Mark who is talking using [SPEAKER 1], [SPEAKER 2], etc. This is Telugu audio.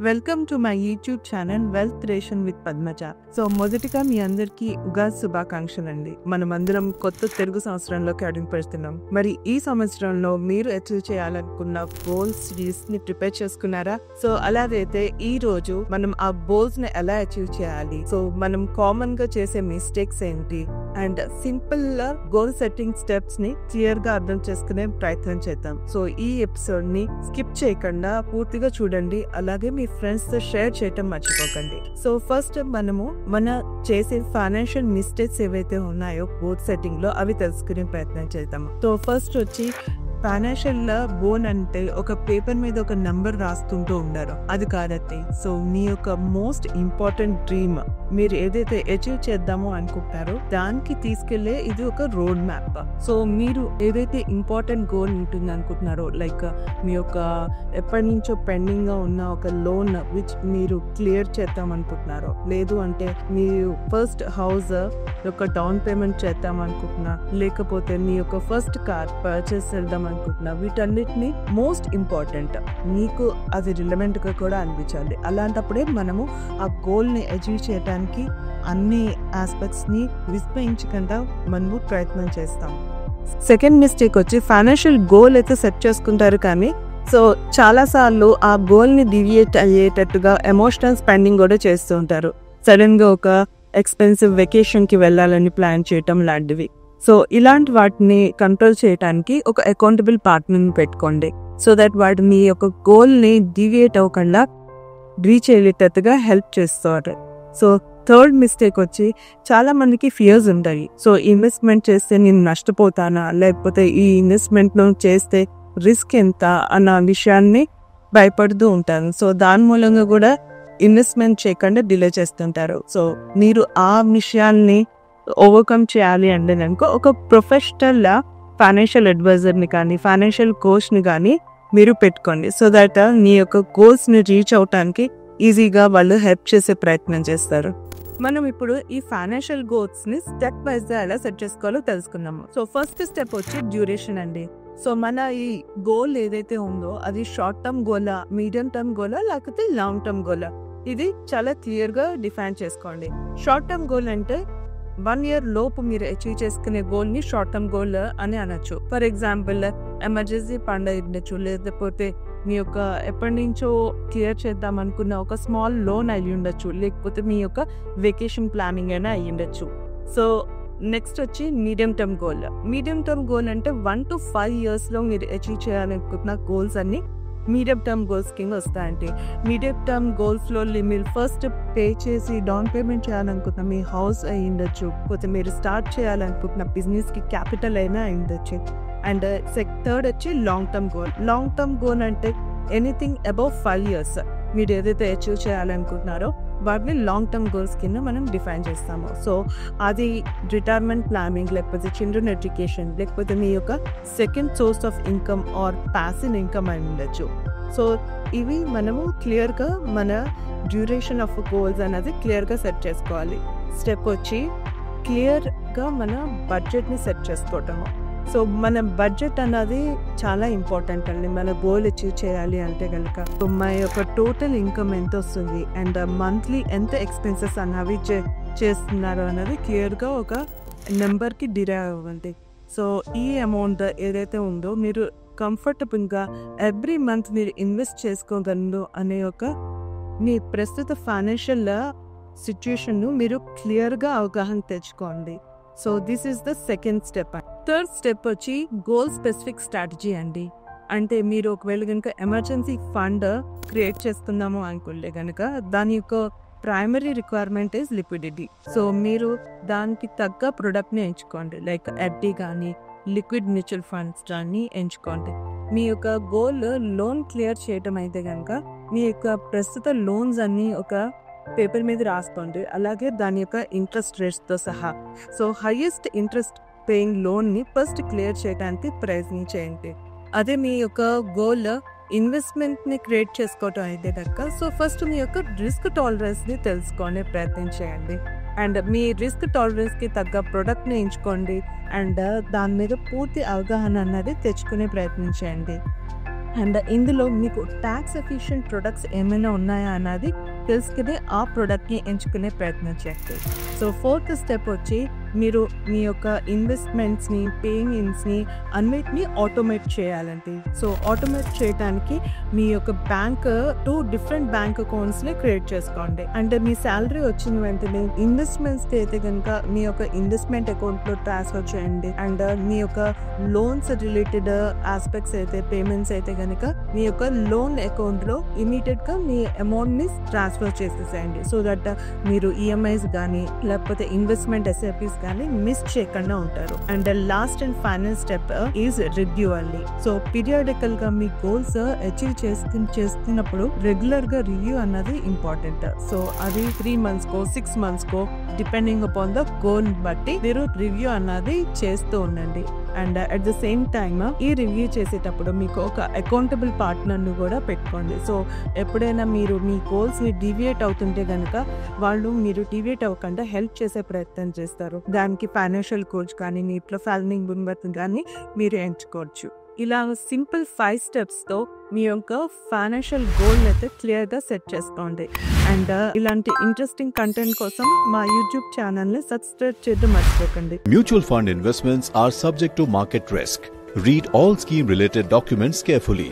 [SPEAKER 1] Welcome to my YouTube channel wealth ration with Padmaja. So మొదటిగా మీ అందరికీ ఉగాది శుభాకాంక్షలు అండి. మనమందరం కొత్త తెలుగు సంవత్సరంలోకి అడుగు పెడుతున్నాం. మరి ఈ సంవత్సరంలో మీరు అచీవ్ చేయాలనుకున్న గోల్స్ ని ప్రిపేర్ చేసుకున్నారా? సో అలాగైతే ఈ రోజు మనం ఆ గోల్స్ ని ఎలా అచీవ్ చేయాలి, సో మనం కామన్ గా చేసే మిస్టేక్స్ ఏంటి and simple goal setting steps ని క్లియర్ గా అర్థం చేసుకునే ప్రయత్నం చేద్దాం. సో ఈ ఎపిసోడ్ ని స్కిప్ చేయకుండా పూర్తిగా చూడండి, అలాగే మీ ఫ్రెండ్స్ తో షేర్ చేయటం మర్చిపోకండి. సో ఫస్ట్ మనము మన చేసే ఫైనాన్షియల్ మిస్టేక్స్ ఏవైతే ఉన్నాయో గోల్ సెట్టింగ్ లో అవి తెలుసుకునే ప్రయత్నం చేద్దాం. సో ఫస్ట్ వచ్చి ఫైనాన్షియల్ గోల్ అంటే ఒక పేపర్ మీద ఒక నంబర్ రాస్తుంటూ ఉండరు, అది కాదండి. సో మీ యొక్క మోస్ట్ ఇంపార్టెంట్ డ్రీమ్ మీరు ఏదైతే అచీవ్ చేద్దామో అనుకుంటారో దానికి తీసుకెళ్లే ఇది ఒక రోడ్ మ్యాప్. సో మీరు ఏదైతే ఇంపార్టెంట్ గోల్ ఉంటుంది అనుకుంటున్నారో, లైక్ మీ యొక్క ఎప్పటి నుంచో పెండింగ్ గా ఉన్న ఒక లోన్ విచ్ మీరు క్లియర్ చేద్దాం అనుకుంటున్నారో, లేదు అంటే మీరు ఫస్ట్ హౌస్ యొక్క డౌన్ పేమెంట్ చేద్దాం అనుకుంటున్నా, లేకపోతే మీ యొక్క ఫస్ట్ కార్ పర్చేస్ చేద్దాం అనుకుంటున్నా, వీటన్నిటిని మోస్ట్ ఇంపార్టెంట్ మీకు అది రిలవెంట్ గా కూడా అనిపించాలి. అలాంటప్పుడే మనము ఆ గోల్ ని అచీవ్ చేయడానికి అన్ని ఆస్పెక్ట్స్ ని విస్మరించకుండా మనము ప్రయత్నం చేస్తాం. సెకండ్ మిస్టేక్ వచ్చి ఫైనాన్షియల్ గోల్ అయితే సెట్ చేసుకుంటారు, కానీ సో చాలా సార్లు ఆ గోల్ ని డివియేట్ అయ్యేటట్టుగా ఎమోషనల్ స్పెండింగ్ కూడా చేస్తూ ఉంటారు. సడన్ గా ఒక ఎక్స్పెన్సివ్ వెకేషన్ కి వెళ్ళాలని ప్లాన్ చేయటం లాంటివి. సో ఇలాంటి వాటిని కంట్రోల్ చేయడానికి ఒక అకౌంటబుల్ పార్ట్నర్ని పెట్టుకోండి, సో దట్ వాడు మీ యొక్క గోల్ ని డివియేట్ అవ్వకుండా రీచ్ అయ్యేటట్టుగా హెల్ప్ చేస్తారు. సో థర్డ్ మిస్టేక్ వచ్చి చాలా మందికి ఫియర్స్ ఉంటాయి. సో ఇన్వెస్ట్మెంట్ చేస్తే నేను నష్టపోతానా, లేకపోతే ఈ ఇన్వెస్ట్మెంట్ లో చేస్తే రిస్క్ ఎంత అన్న విషయాన్ని భయపడుతూ ఉంటారు. సో దాని మూలంగా కూడా ఇన్వెస్ట్మెంట్ చేయకుండా డిలే చేస్తుంటారు. సో మీరు ఆ విషయాల్ని ఓవర్కమ్ చేయాలి అంటే కనుక ఒక ప్రొఫెషనల్ ఫైనాన్షియల్ అడ్వైజర్ని కానీ ఫైనాన్షియల్ కోచ్ని కానీ మీరు పెట్టుకోండి, సో దట్ మీ యొక్క గోల్స్ని రీచ్ అవటానికి ఈజీగా వాళ్ళు హెల్ప్ చేసే ప్రయత్నం చేస్తారు. మనం ఇప్పుడు ఈ ఫైనాన్షియల్ గోల్స్ ని స్టెప్ వైజ్ గా ఎలా సెట్ చేసుకోవాలో తెలుసుకుందాము. సో ఫస్ట్ స్టెప్ వచ్చి డ్యూరేషన్ అండి. సో మన ఈ గోల్ ఏదైతే ఉందో అది షార్ట్ టర్మ్ గోలా, మీడియం టర్మ్ గోలా, లేకపోతే లాంగ్ టర్మ్ గోలా, ఇది చాలా క్లియర్ గా డిఫైన్ చేసుకోండి. షార్ట్ టర్మ్ గోల్ అంటే 1 year లోపు మీరు అచీవ్ చేసుకునే గోల్ ని షార్ట్ టర్మ్ గోల్ అని అనొచ్చు. ఫర్ ఎగ్జాంపుల్ ఎమర్జెన్సీ ఫండ్ అయి ఉండొచ్చు, లేకపోతే మీ యొక్క ఎప్పటి నుంచో క్లియర్ చేద్దాం అనుకున్న ఒక స్మాల్ లోన్ అయి ఉండొచ్చు, లేకపోతే మీ యొక్క వెకేషన్ ప్లానింగ్ అయినా అయి ఉండొచ్చు. సో నెక్స్ట్ వచ్చి medium term goal. Medium term goal అంటే 1 to 5 years లో మీరు అచీవ్ చేయాలనుకుంటున్న గోల్స్ అన్ని మీడియం టర్మ్ గోల్స్ కింద వస్తాయండి. మీడియం టర్మ్ గోల్స్ లో మీరు ఫస్ట్ పే చేసి డౌన్ పేమెంట్ చేయాలనుకుంటున్న మీ హౌస్ అయి ఉండొచ్చు, లేకపోతే మీరు స్టార్ట్ చేయాలనుకుంటున్న బిజినెస్ కి క్యాపిటల్ అయినా అయి ఉండొచ్చు. అండ్ థర్డ్ వచ్చి long term goal. Long term goal అంటే ఎనీథింగ్ అబౌవ్ 5 years మీరు ఏదైతే అచీవ్ చేయాలనుకుంటున్నారో వాటిని లాంగ్ టర్మ్ గోల్స్ కింద మనం డిఫైన్ చేస్తాము. సో అది రిటైర్మెంట్ ప్లానింగ్, లేకపోతే చిల్డ్రన్ ఎడ్యుకేషన్, లేకపోతే మీ యొక్క second source of income or passive income అని ఉండొచ్చు. సో ఇవి మనము క్లియర్గా మన డ్యూరేషన్ ఆఫ్ గోల్స్ అనేది క్లియర్గా సెట్ చేసుకోవాలి. స్టెప్ వచ్చి క్లియర్గా మన బడ్జెట్ని సెట్ చేసుకోవటము. సో మన బడ్జెట్ అన్నది చాలా ఇంపార్టెంట్ అండి. మన గోల్ అచీవ్ చేయాలి అంటే కనుక సో మన యొక్క టోటల్ ఇన్కమ్ ఎంత వస్తుంది అండ్ మంత్లీ ఎంత ఎక్స్పెన్సెస్ అన్నవి చేస్తున్నారు అన్నది క్లియర్గా ఒక నెంబర్కి డిరైవ్ అవ్వండి. సో ఈ అమౌంట్ ఏదైతే ఉందో మీరు కంఫర్టబుల్గా ఎవ్రీ మంత్ మీరు ఇన్వెస్ట్ చేసుకోగలరు అనే ఒక మీ ప్రస్తుత ఫైనాన్షియల్ సిచ్యుయేషన్ను మీరు క్లియర్గా అవగాహన తెచ్చుకోండి. So this is the second step. Third step వచ్చి గోల్ స్పెసిఫిక్ స్ట్రాటజీ అండి. అంటే మీరు ఒకవేళ కనుక ఎమర్జెన్సీ ఫండ్ క్రియేట్ చేస్తున్నాము అనుకుంటే కనుక దాని యొక్క primary requirement is liquidity. So మీరు దానికి తగ్గ ప్రొడక్ట్ని ఎంచుకోండి, లైక్ ఎఫ్డి కానీ లిక్విడ్ మ్యూచువల్ ఫండ్స్ కానీ ఎంచుకోండి. మీ యొక్క గోల్ లోన్ క్లియర్ చేయటం అయితే కనుక మీ యొక్క ప్రస్తుత లోన్స్ అన్నీ ఒక పేపర్ మీద రాసుకోండి, అలాగే దాని యొక్క ఇంట్రెస్ట్ రేట్స్తో సహా. సో హైయెస్ట్ ఇంట్రెస్ట్ పేయింగ్ లోన్ని ఫస్ట్ క్లియర్ చేయడానికి ప్రయత్నించేయండి. అదే మీ యొక్క గోల్ ఇన్వెస్ట్మెంట్ని క్రియేట్ చేసుకోవటం అయితే కనుక సో ఫస్ట్ మీ యొక్క రిస్క్ టాలరెన్స్ని తెలుసుకునే ప్రయత్నం చేయండి. అండ్ మీ రిస్క్ టాలరెన్స్కి తగ్గ ప్రోడక్ట్ని ఎంచుకోండి అండ్ దాని మీద పూర్తి అవగాహన అన్నది తెచ్చుకునే ప్రయత్నం చేయండి. అండ్ ఇందులో మీకు ట్యాక్స్ ఎఫిషియెంట్ ప్రొడక్ట్స్ ఏమైనా ఉన్నాయా అన్నది తెలుసుకుని ఆ ప్రోడక్ట్ని ఎంచుకునే ప్రయత్నం చేయండి. సో 4th స్టెప్ వచ్చి మీరు మీ యొక్క ఇన్వెస్ట్మెంట్స్ని, పేమెంట్స్ని అన్నిటినీ ఆటోమేట్ చేయాలండి. సో ఆటోమేట్ చేయడానికి మీ యొక్క బ్యాంక్ 2 డిఫరెంట్ బ్యాంక్ అకౌంట్స్ని క్రియేట్ చేసుకోండి. అంటే మీ శాలరీ వచ్చిన వెంటనే ఇన్వెస్ట్మెంట్స్కి అయితే కనుక మీ యొక్క ఇన్వెస్ట్మెంట్ అకౌంట్లో ట్రాన్స్ఫర్ చేయండి. అండ్ మీ యొక్క లోన్స్ రిలేటెడ్ ఆస్పెక్ట్స్ అయితే పేమెంట్స్ అయితే కనుక మీ యొక్క లోన్ అకౌంట్లో ఇమీడియట్గా మీ అమౌంట్ని ట్రాన్స్ఫర్ చేసేసేయండి. సో దట్ మీరు ఈఎంఐస్ కానీ లేకపోతే ఇన్వెస్ట్మెంట్ ఎస్ఐపీస్ కానీ మిస్ చేయకుండా ఉంటారు. And last and final step is review అండి. సో పీరియాడికల్ గా మీ గోల్స్ అచీవ్ చేస్తున్నప్పుడు రెగ్యులర్ గా రివ్యూ అన్నది ఇంపార్టెంట్. సో అది 3 months co 6 months co depending upon the goal బట్టి మీరు రివ్యూ అన్నది చేస్తూ ఉండండి. And at the same time ఈ రివ్యూ చేసేటప్పుడు మీకు ఒక అకౌంటబుల్ పార్ట్నర్ను కూడా పెట్టుకోండి. సో ఎప్పుడైనా మీరు మీ గోల్స్ని డీవియేట్ అవుతుంటే కనుక వాళ్ళు మీరు డీవియేట్ అవ్వకుండా హెల్ప్ చేసే ప్రయత్నం చేస్తారు. దానికి ఫైనాన్షియల్ కోచ్ కానీ మీ ఇంట్లో ఫ్యామిలీ మెంబర్స్ కానీ మీరు ఎంచుకోవచ్చు. ఇలా సింపుల్ 5 స్టెప్స్తో మీ యొక్క ఫైనాన్షియల్ గోల్ అయితే క్లియర్గా సెట్ చేసుకోండి. అండ్ ఇలాంటి ఇంట్రెస్టింగ్ కంటెంట్ కోసం మా యూట్యూబ్ ఛానల్ని సబ్స్క్రైబ్ చేయడం మర్చిపోకండి.
[SPEAKER 2] Mutual fund investments are subject to market risk. Read all scheme related documents carefully.